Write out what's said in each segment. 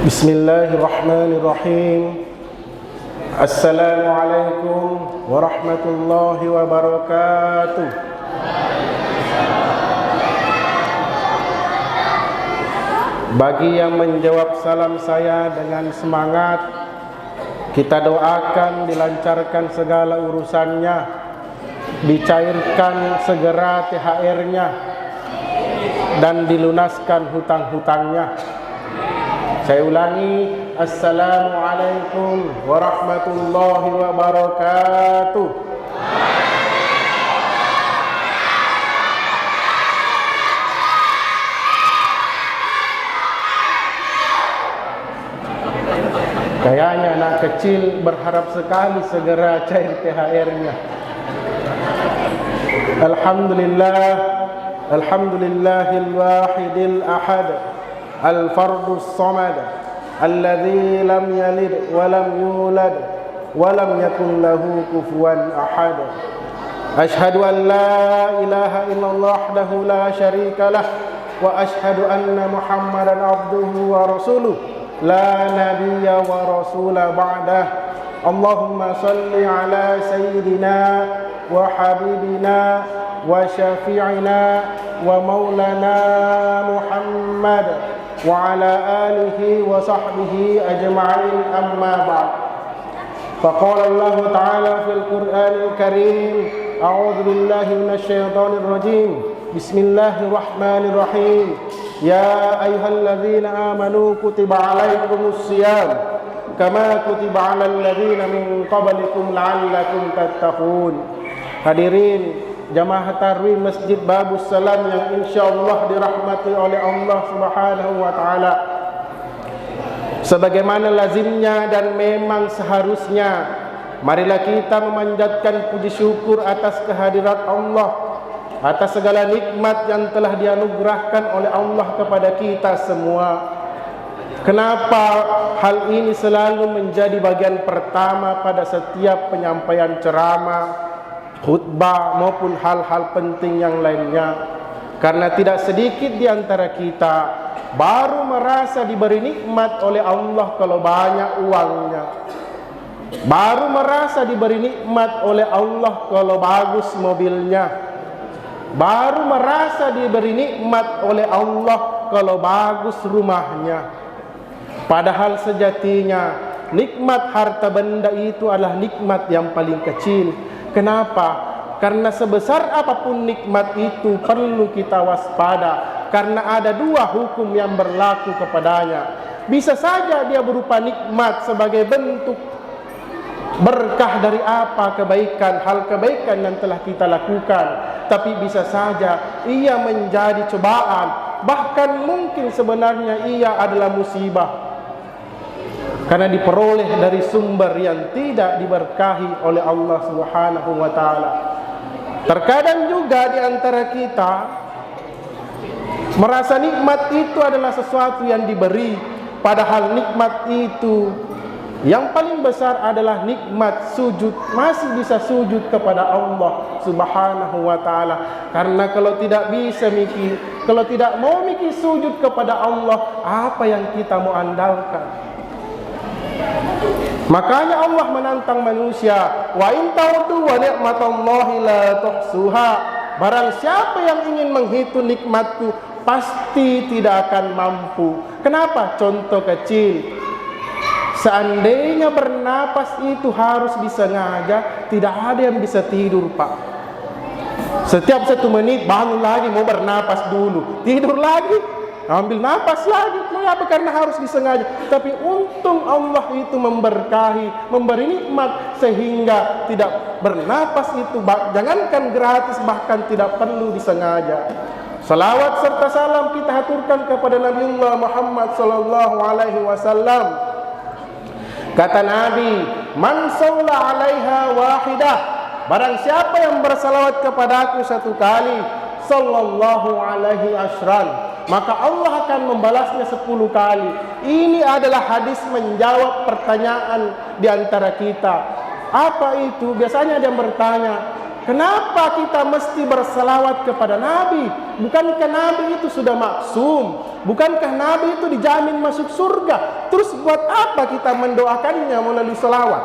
Bismillahirrahmanirrahim. Assalamualaikum warahmatullahi wabarakatuh. Bagi yang menjawab salam saya dengan semangat, kita doakan dilancarkan segala urusannya, dicairkan segera THR-nya, dan dilunaskan hutang-hutangnya. Saya ulangi, Assalamualaikum warahmatullahi wabarakatuh. Kayaknya anak kecil berharap sekali segera cair THR-nya. Alhamdulillah, alhamdulillahil wahidil ahad, al-fardus samad, alladzi lam yalid wa lam yulad wa lam yakun lahu kufuwan ahad. Ashhadu an la ilaha illallah wahdahu la syarika lah, wa ashhadu anna Muhammadan abduhu wa rasuluh, la nabiyya wa rasula ba'dah. Allahumma salli ala sayyidina wa habibina wa syafi'ina wa maulana Muhammad wa ala alihi wa sahbihi ajma'in, amma ba'd. Faqala Allah ta'ala fil Qur'anil Karim, a'udzu billahi minasy syaithanir rajim. Bismillahirrahmanirrahim. Ya ayyuhalladzina amanu kutiba 'alaikumus shiyam kama kutiba 'alal ladzina min qablikum la'allakum tattaqun. Hadirin jamaah tarwih Masjid Babus Salam yang insyaallah dirahmati oleh Allah Subhanahu wa taala. Sebagaimana lazimnya dan memang seharusnya, marilah kita memanjatkan puji syukur atas kehadirat Allah, atas segala nikmat yang telah dianugerahkan oleh Allah kepada kita semua. Kenapa hal ini selalu menjadi bagian pertama pada setiap penyampaian ceramah, khutbah maupun hal-hal penting yang lainnya? Karena tidak sedikit di antara kita baru merasa diberi nikmat oleh Allah kalau banyak uangnya, baru merasa diberi nikmat oleh Allah kalau bagus mobilnya, baru merasa diberi nikmat oleh Allah kalau bagus rumahnya. Padahal sejatinya nikmat harta benda itu adalah nikmat yang paling kecil. Kenapa? Karena sebesar apapun nikmat itu perlu kita waspada, karena ada dua hukum yang berlaku kepadanya. Bisa saja dia berupa nikmat sebagai bentuk berkah dari apa kebaikan, hal kebaikan yang telah kita lakukan, tapi bisa saja ia menjadi cobaan, bahkan mungkin sebenarnya ia adalah musibah, karena diperoleh dari sumber yang tidak diberkahi oleh Allah Subhanahu wa taala. Terkadang juga di antara kita merasa nikmat itu adalah sesuatu yang diberi, padahal nikmat itu yang paling besar adalah nikmat sujud, masih bisa sujud kepada Allah Subhanahu wa taala. Karena kalau tidak bisa mikir, kalau tidak mau mikir sujud kepada Allah, apa yang kita mau andalkan? Makanya Allah menantang manusia, wa in ta'uddu wa ni'matallahi la tuhsuha. Barang siapa yang ingin menghitung nikmatku, pasti tidak akan mampu. Kenapa? Contoh kecil, seandainya bernapas itu harus disengaja, tidak ada yang bisa tidur, Pak. Setiap 1 menit bangun lagi, mau bernapas dulu, tidur lagi, ambil napas lagi. Mengapa? Karena harus disengaja. Tapi untung Allah itu memberkahi, memberi nikmat sehingga tidak bernapas itu, jangankan gratis, bahkan tidak perlu disengaja. Salawat serta salam kita haturkan kepada Nabiullah Muhammad sallallahu alaihi wasallam. Kata Nabi, man shalla 'alaiha wahidah, barang siapa yang bersalawat kepadaku 1 kali, sallallahu alaihi asyran, maka Allah akan membalasnya 10 kali. Ini adalah hadis menjawab pertanyaan di antara kita. Apa itu? Biasanya ada yang bertanya, Kenapa kita mesti bersalawat kepada Nabi? Bukankah Nabi itu sudah maksum? Bukankah Nabi itu dijamin masuk surga? Terus buat apa kita mendoakannya melalui salawat?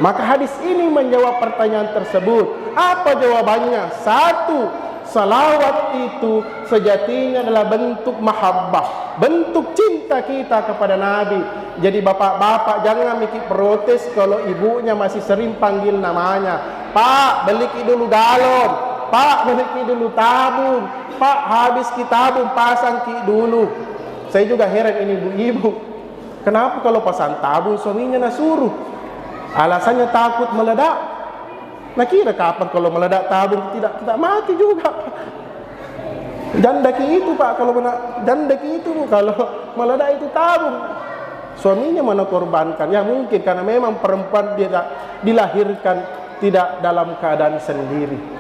Maka hadis ini menjawab pertanyaan tersebut. Apa jawabannya? Satu, salawat itu sejatinya adalah bentuk mahabbah, bentuk cinta kita kepada Nabi. Jadi bapak-bapak jangan mikir protes kalau ibunya masih sering panggil namanya. Pak, beli dulu galon. Pak, beli dulu tabung. Pak, habis tabung, pasang dulu. Saya juga heran ini ibu-ibu. Kenapa kalau pasang tabung suaminya nak suruh? Alasannya takut meledak. Nah kira kapan kalau meledak tabung tidak mati juga. Jandaki itu Pak, kalau jandaki itu kalau meledak itu tabung. Suaminya mana korbankan? Ya mungkin karena memang perempuan dia dilahirkan tidak dalam keadaan sendiri.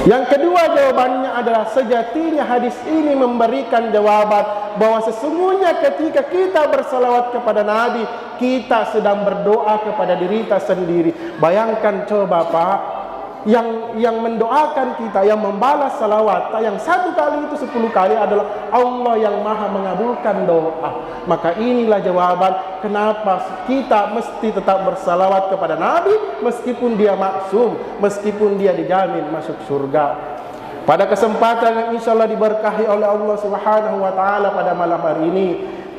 Yang kedua jawabannya adalah sejatinya hadis ini memberikan jawaban bahwa sesungguhnya ketika kita bersalawat kepada Nabi, kita sedang berdoa kepada diri kita sendiri. Bayangkan coba Pak, yang mendoakan kita, yang membalas salawat, yang satu kali itu 10 kali adalah Allah yang maha mengabulkan doa. Maka inilah jawaban kenapa kita mesti tetap bersalawat kepada Nabi meskipun dia maksum, meskipun dia dijamin masuk surga. Pada kesempatan yang insya Allah diberkahi oleh Allah Subhanahu wa Ta'ala pada malam hari ini,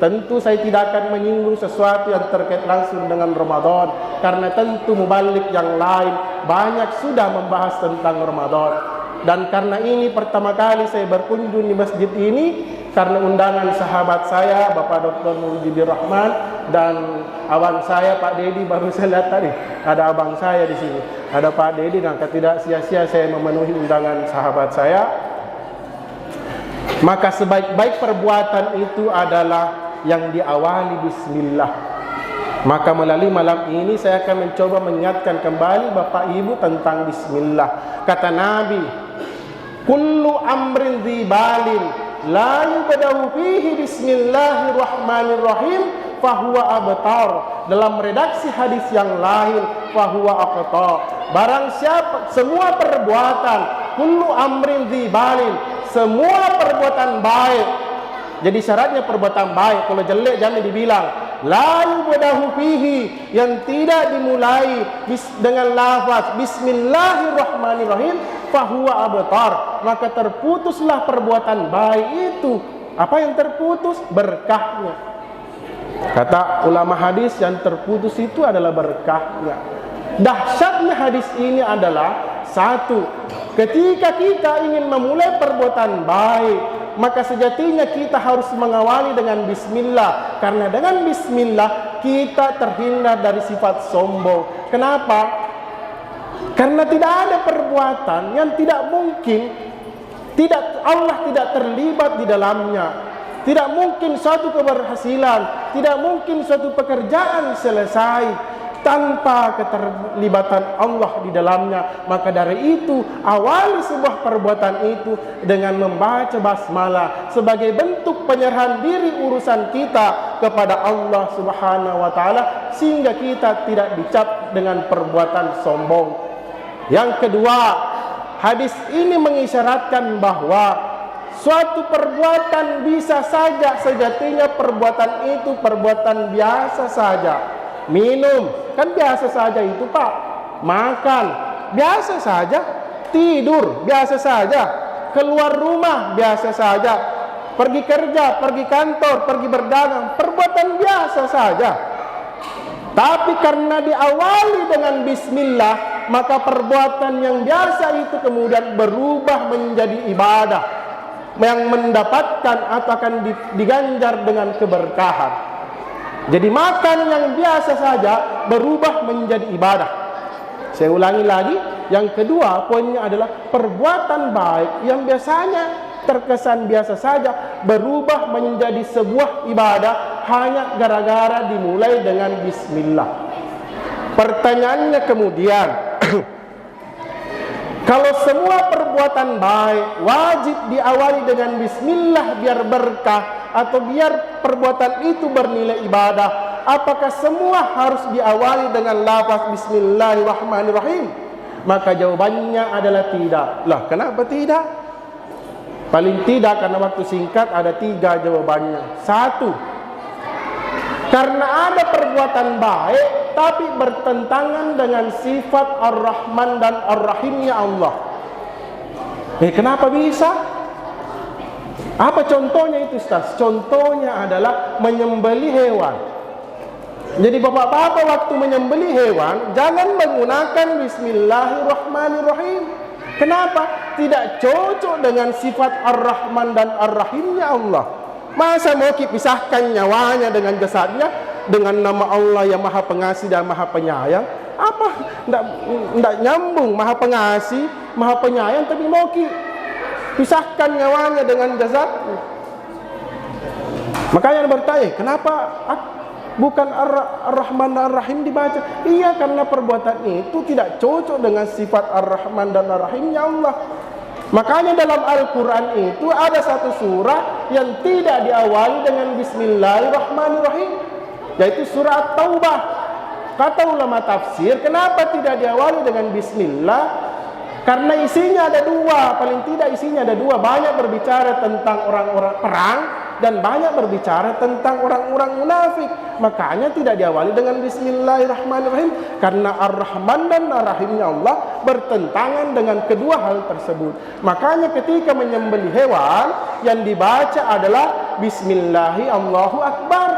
tentu saya tidak akan menyinggung sesuatu yang terkait langsung dengan Ramadan, karena tentu mubalik yang lain banyak sudah membahas tentang Ramadan. Dan karena ini pertama kali saya berkunjung di masjid ini karena undangan sahabat saya Bapak Dr. Nurjidir Rahman dan abang saya Pak Dedi. Baru saya lihat tadi ada abang saya di sini, ada Pak Dedi. Dan tidak sia-sia saya memenuhi undangan sahabat saya. Maka sebaik-baik perbuatan itu adalah yang diawali bismillah. Maka melalui malam ini saya akan mencoba mengingatkan kembali Bapak Ibu tentang bismillah. Kata Nabi, kullu amrin dzibalin la yubda'u fihi bismillahirrahmanirrahim fahuwa abtar. Dalam redaksi hadis yang lain, fahuwa aqta. Barang siapa semua perbuatan, kullu amrin dzibalin, semua perbuatan baik. Jadi syaratnya perbuatan baik. Kalau jelek jangan dibilang. La yubdahu fihi, yang tidak dimulai dengan lafaz bismillahirrahmanirrahim, fahuwa abtar, maka terputuslah perbuatan baik itu. Apa yang terputus? Berkahnya. Kata ulama hadis, yang terputus itu adalah berkahnya. Dahsyatnya hadis ini adalah satu, ketika kita ingin memulai perbuatan baik, maka sejatinya kita harus mengawali dengan bismillah. Karena dengan bismillah kita terhindar dari sifat sombong. Kenapa? Karena tidak ada perbuatan yang tidak mungkin Allah tidak terlibat di dalamnya. Tidak mungkin suatu keberhasilan, tidak mungkin suatu pekerjaan selesai tanpa keterlibatan Allah di dalamnya. Maka dari itu awali sebuah perbuatan itu dengan membaca basmalah sebagai bentuk penyerahan diri urusan kita kepada Allah Subhanahu wa Ta'ala, sehingga kita tidak dicap dengan perbuatan sombong. Yang kedua, hadis ini mengisyaratkan bahwa suatu perbuatan bisa saja sejatinya perbuatan itu perbuatan biasa saja. Minum, kan biasa saja itu Pak. Makan, biasa saja. Tidur, biasa saja. Keluar rumah, biasa saja. Pergi kerja, pergi kantor, pergi berdagang, perbuatan biasa saja. Tapi karena diawali dengan bismillah, maka perbuatan yang biasa itu kemudian berubah menjadi ibadah yang mendapatkan atau akan diganjar dengan keberkahan. Jadi makan yang biasa saja berubah menjadi ibadah. Saya ulangi lagi, yang kedua poinnya adalah perbuatan baik yang biasanya terkesan biasa saja berubah menjadi sebuah ibadah hanya gara-gara dimulai dengan bismillah. Pertanyaannya kemudian, kalau semua perbuatan baik wajib diawali dengan bismillah biar berkah atau biar perbuatan itu bernilai ibadah, apakah semua harus diawali dengan lafaz bismillahirrahmanirrahim? Maka jawabannya adalah tidak. Lah, kenapa tidak? Paling tidak karena waktu singkat ada 3 jawabannya. 1, karena ada perbuatan baik tapi bertentangan dengan sifat Ar-Rahman dan Ar-Rahimnya Allah. Kenapa bisa? Apa contohnya itu, Ustaz? Contohnya adalah menyembelih hewan. Jadi bapak-bapak waktu menyembelih hewan jangan menggunakan Bismillahirrahmanirrahim. Kenapa? Tidak cocok dengan sifat Ar-Rahman dan Ar-Rahimnya Allah. Masa mau pisahkan nyawanya dengan jasadnya dengan nama Allah yang Maha Pengasih dan Maha Penyayang? Apa? Tidak nyambung. Maha Pengasih, Maha Penyayang, tapi mau pisahkan nyawanya dengan jasadnya. Makanya bertanya, kenapa bukan Ar-Rahman dan Ar-Rahim dibaca? Iya, karena perbuatan itu tidak cocok dengan sifat Ar-Rahman dan Ar-Rahimnya Allah. Makanya dalam Al-Quran itu ada satu surah yang tidak diawali dengan Bismillahirrahmanirrahim, yaitu surah At-Taubah. Kata ulama tafsir, kenapa tidak diawali dengan Bismillah? Karena isinya ada 2, paling tidak isinya ada 2. Banyak berbicara tentang orang-orang perang dan banyak berbicara tentang orang-orang munafik. Makanya tidak diawali dengan Bismillahirrahmanirrahim, karena Ar-Rahman dan Ar-Rahimnya Allah bertentangan dengan kedua hal tersebut. Makanya ketika menyembelih hewan yang dibaca adalah Bismillahi Allahu Akbar.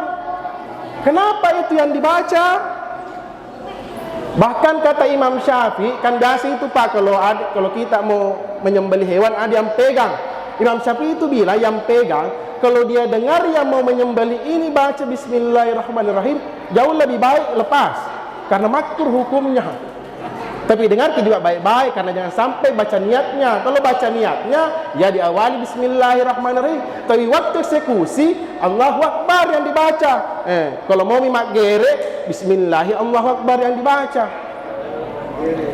Kenapa itu yang dibaca? Bahkan kata Imam Syafi'i, kan biasa itu Pak, kalau kita mau menyembelih hewan ada yang pegang. Imam Syafi'i itu bilang yang pegang, kalau dia dengar yang mau menyembelih ini baca Bismillahirrahmanirrahim, jauh lebih baik lepas, karena makruh hukumnya. Tapi dengar juga baik-baik, karena jangan sampai baca niatnya. Kalau baca niatnya, ya diawali Bismillahirrahmanirrahim. Tapi waktu eksekusi, Allahu Akbar yang dibaca. Kalau mau mimak gere, Bismillahi Allahu Akbar yang dibaca.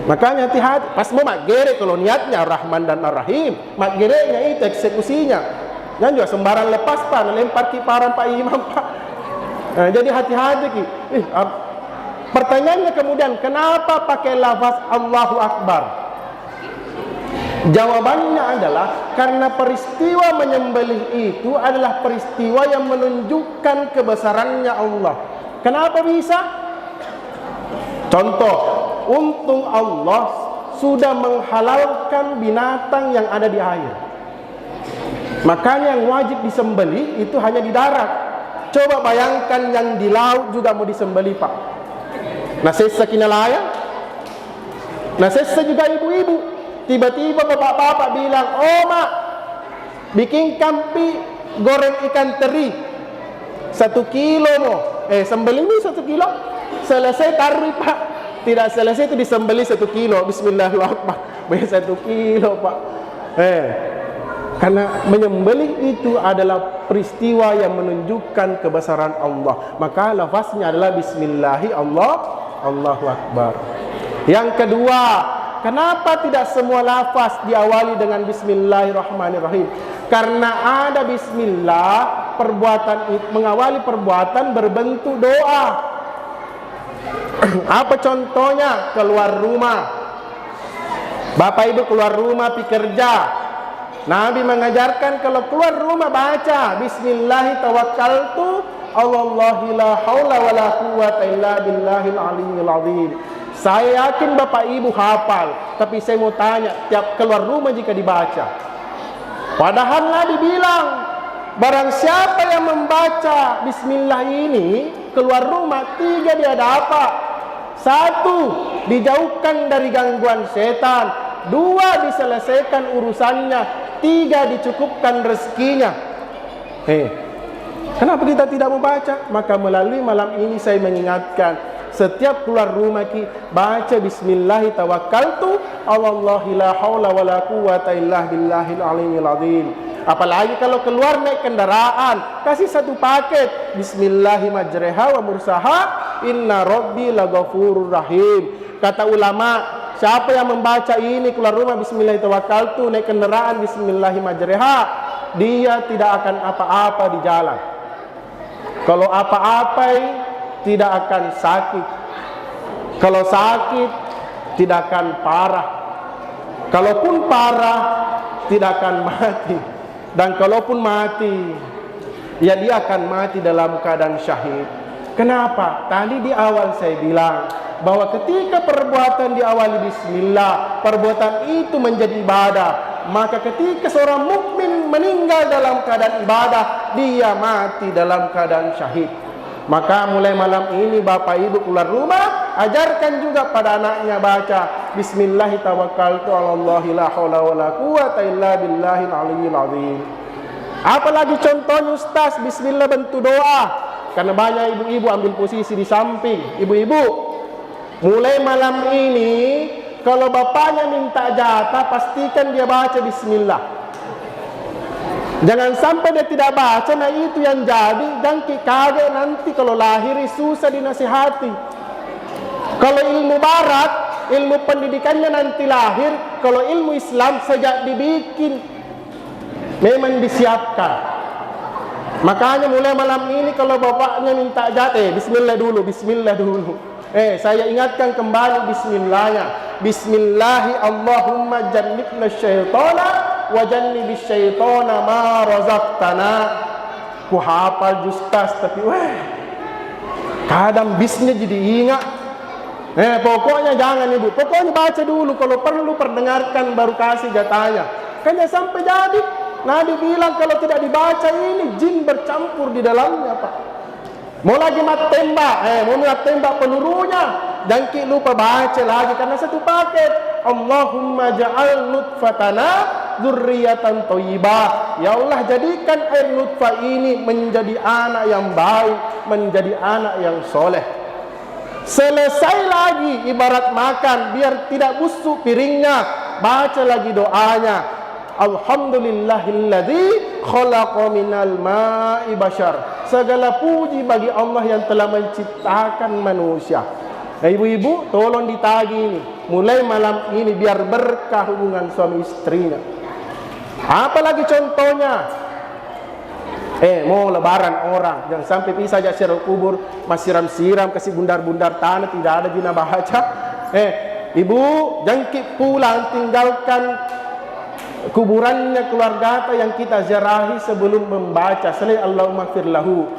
Makanya hati-hati, pas mau mak gere, kalau niatnya Rahman dan Ar-Rahim, mak gerenya itu eksekusinya. Jangan juga sembarang lepas Pak, lempar kiparan Pak Imam Pak. Jadi hati-hati ki. Pertanyaannya kemudian, kenapa pakai lafaz Allahu Akbar? Jawabannya adalah karena peristiwa menyembelih itu adalah peristiwa yang menunjukkan kebesarannya Allah. Kenapa bisa? Contoh, untung Allah sudah menghalalkan binatang yang ada di air. Makanya yang wajib disembelih itu hanya di darat. Coba bayangkan yang di laut juga mau disembelih Pak. Nasesa kinalaya, nasesa juga ibu-ibu. Tiba-tiba bapak-bapak bilang, oh mak, bikin kampi goreng ikan teri 1 kilo mo. Sembelih ini 1 kilo. Selesai taruh Pak. Tidak selesai itu disembelih 1 kilo. Bismillahirrahmanirrahim. Bayar 1 kilo Pak. Karena menyembelih itu adalah peristiwa yang menunjukkan kebesaran Allah. Maka lafaznya adalah Bismillahi Allahu Akbar. Yang kedua, kenapa tidak semua lafaz diawali dengan Bismillahirrahmanirrahim? Karena ada Bismillah, mengawali perbuatan berbentuk doa. Apa contohnya? Keluar rumah. Bapak Ibu keluar rumah pergi kerja. Nabi mengajarkan kalau keluar rumah baca Bismillahi tawakkaltu Allahi la haula wala quwwata illa billahil aliyyil azim. Saya yakin Bapak Ibu hafal, tapi saya mau tanya, tiap keluar rumah jika dibaca. Padahal Nabi bilang, barang siapa yang membaca Bismillah ini keluar rumah, 3 dia dapat. 1, dijauhkan dari gangguan setan. 2, diselesaikan urusannya. 3, dicukupkan rezekinya. Kenapa kita tidak membaca? Maka melalui malam ini saya mengingatkan, setiap keluar rumah baca Bismillahi tawakkaltu Allahi la haula wala quwwata illa billahil aliyyil azim. Apalagi kalau keluar naik kendaraan, kasih 1 paket Bismillahi majreha wa mursaha inna rabbi laghafurur rahim. Kata ulama, siapa yang membaca ini keluar rumah Bismillahi tawakkaltu, naik kendaraan Bismillahi majreha, dia tidak akan apa-apa di jalan. Kalau apa-apa tidak akan sakit. Kalau sakit tidak akan parah. Kalaupun parah, tidak akan mati. Dan kalaupun mati, ya dia akan mati dalam keadaan syahid. Kenapa? Tadi di awal saya bilang bahwa ketika perbuatan diawali bismillah, perbuatan itu menjadi ibadah. Maka ketika seorang mukmin meninggal dalam keadaan ibadah, dia mati dalam keadaan syahid. Maka mulai malam ini Bapak Ibu keluar rumah, ajarkan juga pada anaknya baca Bismillah tawakkaltu 'alallahi la haula wala quwata illa billahil aliyyil azim. Apalagi contohnya Ustaz, bismillah bantu doa. Karena banyak ibu-ibu ambil posisi di samping. Ibu-ibu, mulai malam ini kalau bapaknya minta jatah, pastikan dia baca bismillah. Jangan sampai dia tidak baca, nah itu yang jadi jangkit kaget nanti kalau lahir susah dinasihati. Kalau ilmu barat, ilmu pendidikannya nanti lahir, kalau ilmu Islam sejak dibikin memang disiapkan. Makanya mulai malam ini kalau bapaknya minta jatah, bismillah dulu. Saya ingatkan kembali bismillahnya. Bismillahi Allahumma jannibna syaitana wa jannibis syaitana ma razaqtana. Ku hafal justas tapi kadang bisnya jadi ingat. Pokoknya jangan ibu, pokoknya baca dulu, kalau perlu perdengarkan baru kasih jatahnya. Kayaknya sampai jadi Nabi bilang kalau tidak dibaca ini jin bercampur di dalamnya, Pak. Mau lagi mau tembak pelurunya, jangan lupa baca lagi karena satu paket. Allahumma ja'al nutfatana dzurriyyatan thayyibah. Ya Allah, jadikan air nutfah ini menjadi anak yang baik, menjadi anak yang soleh. Selesai lagi ibarat makan, biar tidak busuk piringnya, baca lagi doanya. Alhamdulillahilladzi khalaqa minal ma'i bashar. Segala puji bagi Allah yang telah menciptakan manusia. Ibu-ibu tolong ditagi ini mulai malam ini biar berkah hubungan suami istrinya. Apalagi contohnya mau lebaran orang, jangan sampai pisah aja siram kubur, masih siram kasih bundar-bundar tanah, tidak ada guna baca. Ibu jangkit pulang, tinggalkan kuburannya keluarga yang kita ziarahi sebelum membaca selain Allahumma firlahu.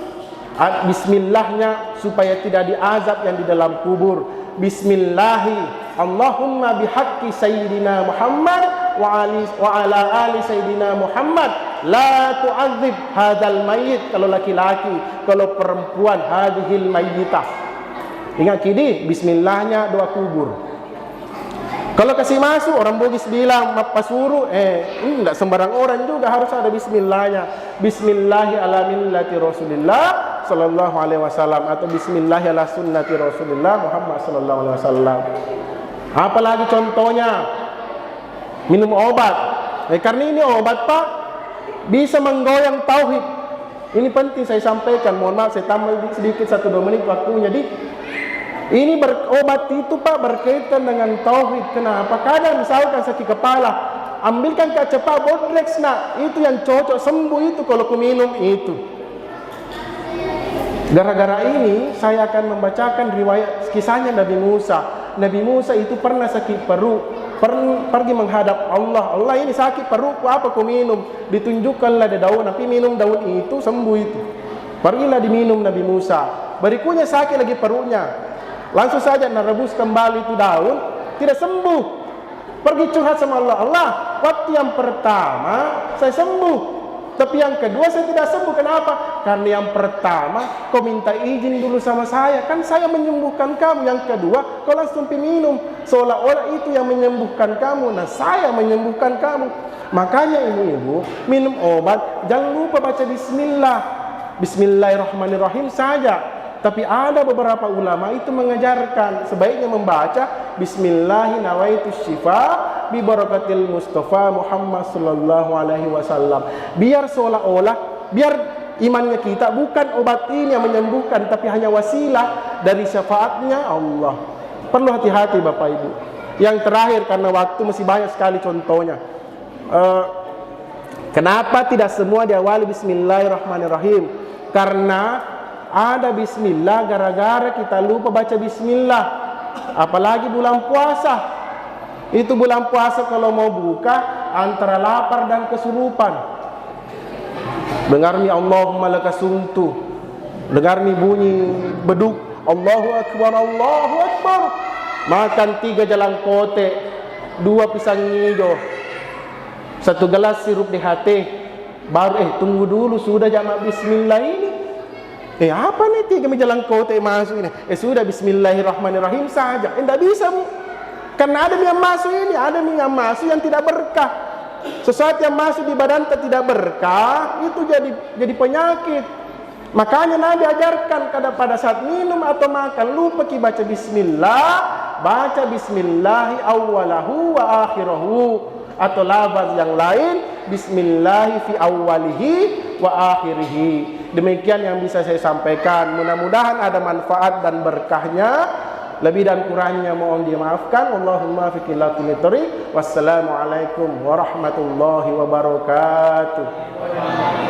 Bismillahnya supaya tidak diazab yang di dalam kubur. Bismillahi Allahumma bihaqqi sayyidina Muhammad wa ala ali sayyidina Muhammad la tu'adzib hadzal mayyit. Kalau laki-laki, kalau perempuan hadhil mayyitah. Ingat kini bismillahnya doa kubur. Kalau kasih masuk orang Bugis bilang apa suruh, enggak sembarang orang juga harus ada bismillahnya. Bismillahi ala millati Rasulillah sallallahu alaihi wasallam atau bismillahi ala sunnati Rasulillah Muhammad sallallahu alaihi wasallam. Apalagi contohnya minum obat. Karena ini obat, Pak, bisa menggoyang tauhid. Ini penting saya sampaikan. Mohon maaf saya tambah sedikit 1-2 menit waktunya. Ini obat itu, Pak, berkaitan dengan tauhid. Kenapa? Kadang misalkan sakit kepala, ambilkan cepat Bodrex, itu yang cocok sembuh itu kalau ku minum itu. Gara-gara ini saya akan membacakan riwayat kisahnya Nabi Musa. Nabi Musa itu pernah sakit perut, pergi menghadap Allah. Allah, ini sakit perutku, apa ku minum? Ditunjukkanlah ada daun, tapi minum daun itu sembuh itu. Pergilah diminum Nabi Musa. Berikutnya sakit lagi perutnya. Langsung saja merebus kembali itu daun, tidak sembuh. Pergi curhat sama Allah. Allah, waktu yang pertama saya sembuh, tapi yang kedua saya tidak sembuh. Kenapa? Karena yang pertama kau minta izin dulu sama saya, kan saya menyembuhkan kamu. Yang kedua kau langsung minum, seolah-olah itu yang menyembuhkan kamu. Nah, saya menyembuhkan kamu. Makanya ibu-ibu minum obat jangan lupa baca bismillah, bismillahirrahmanirrahim saja. Tapi ada beberapa ulama itu mengajarkan sebaiknya membaca Bismillahi nawaitu syifa bi barakatil Mustafa Muhammad sallallahu alaihi wasallam. Biar seolah-olah biar imannya kita bukan obat ini yang menyembuhkan, tapi hanya wasilah dari syafaatnya Allah. Perlu hati-hati Bapak Ibu. Yang terakhir, karena waktu masih banyak sekali contohnya. Kenapa tidak semua diawali Bismillahirrahmanirrahim? Karena ada bismillah gara-gara kita lupa baca bismillah. Apalagi bulan puasa. Itu bulan puasa kalau mau buka antara lapar dan kesurupan. Dengar ni Allahumma lakasumtu. Dengar ni bunyi beduk Allahu Akbar, Allahu Akbar. Makan 3 jalang kote, 2 pisang hijau, 1 gelas sirup di hati. Baru tunggu dulu, sudah jamak bismillah ini. Apa nih 3 jalang kote masuk ini? Sudah bismillahirrahmanirrahim saja. Tidak bisa, Bu. Karena ada yang masuk ini, ada yang masuk yang tidak berkah. Sesuatu yang masuk di badan tidak berkah, itu jadi penyakit. Makanya Nabi ajarkan pada saat minum atau makan, lupa baca bismillah, baca bismillahi awwalahu wa akhirahu, atau lafaz yang lain bismillahi fi awwalihi wa akhirihi. Demikian yang bisa saya sampaikan. Mudah-mudahan ada manfaat dan berkahnya. Lebih dan kurangnya mohon dimaafkan. Allahumma fiqillah kulitari. Wassalamualaikum warahmatullahi wabarakatuh.